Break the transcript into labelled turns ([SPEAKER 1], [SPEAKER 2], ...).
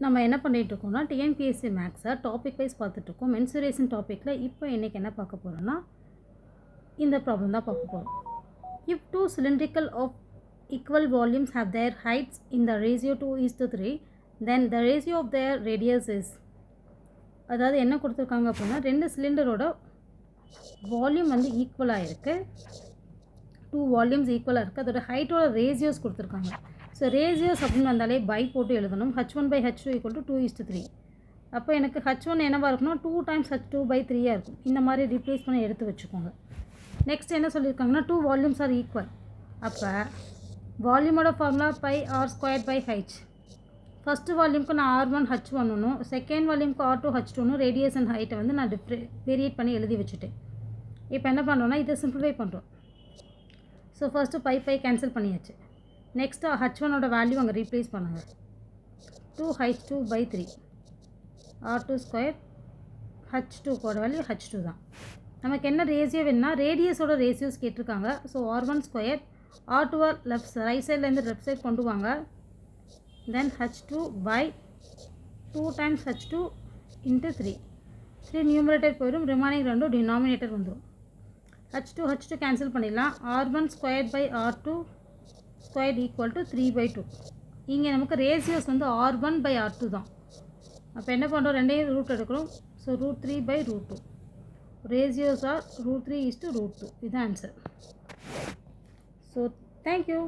[SPEAKER 1] நம்ம என்ன பண்ணிகிட்ருக்கோம்னா டிஎன்பிஎஸ்சி மேக்ஸை டாபிக் வைஸ் பார்த்துட்ருக்கோம். மென்சுரேஷன் டாப்பிக்கில் இப்போ இன்றைக்கி என்ன பார்க்க போகிறோன்னா இந்த ப்ராப்ளம் தான் பார்க்க போகிறோம். If two cylindrical of equal volumes have their heights in the ratio 2:3, then the ratio of their radius is, அதாவது என்ன கொடுத்துருக்காங்க அப்படின்னா ரெண்டு சிலிண்டரோட வால்யூம் வந்து ஈக்குவலாக இருக்குது, 2 வால்யூம்ஸ் ஈக்குவலாக இருக்குது, அதோட ஹைட்டோட ரேஷியோஸ் கொடுத்துருக்காங்க. ஸோ ரேஷியோஸ் அப்படின்னு வந்தாலே பை போட்டு எழுதணும். h1/h2 = 2:3. அப்போ எனக்கு h1 என்னவாக இருக்குன்னா 2 × h2/3 இருக்கும். இந்த மாதிரி ரீப்ளேஸ் பண்ணி எடுத்து வச்சுக்கோங்க. நெக்ஸ்ட் என்ன சொல்லியிருக்காங்கன்னா 2 வால்யூம்ஸ் ஆர் ஈக்குவல். அப்போ வால்யூமோட ஃபார்முலா πr²/h. ஃபஸ்ட்டு வால்யூமுக்கு நான் r1 h1 second வால்யூமுக்கு r2 h2 radius and ஹைட்டை வந்து நான் வேரியேட் பண்ணி எழுதி வச்சுட்டேன். இப்போ என்ன பண்ணுறோன்னா இதை சிம்பிளிஃபை பண்ணுறோம். ஸோ ஃபஸ்ட்டு பை கேன்சல் பண்ணியாச்சு. நெக்ஸ்ட்டு h1ஓட வேல்யூ அங்கே ரீப்ளேஸ் பண்ணுங்கள். 2h2/3 r2² h2 value h2 தான். நமக்கு என்ன ரேஷியோ வேணும்னா ரேடியஸோட ரேஷியோஸ் கேட்டிருக்காங்க. ஸோ r1² r2 ரைட் சைட்லேருந்து லெஃப்ட் சைட் கொண்டு வாங்க. தென் h2/2 × h2 × 3. 3 நியூமரேட்டர் போயிடும், ரிமைனிங் ரெண்டும் டினாமினேட்டர் வந்துடும். h2 கேன்சல் பண்ணிடலாம். r1²/r2² = 3/2. இங்கே நமக்கு ரேஷியோஸ் வந்து r1/r2 தான். அப்போ என்ன பண்ணுறோம், ரெண்டையும் ரூட் எடுக்கிறோம். ஸோ √3/√2. Ratios R √3:√2. இதுதான் ஆன்சர். So thank you.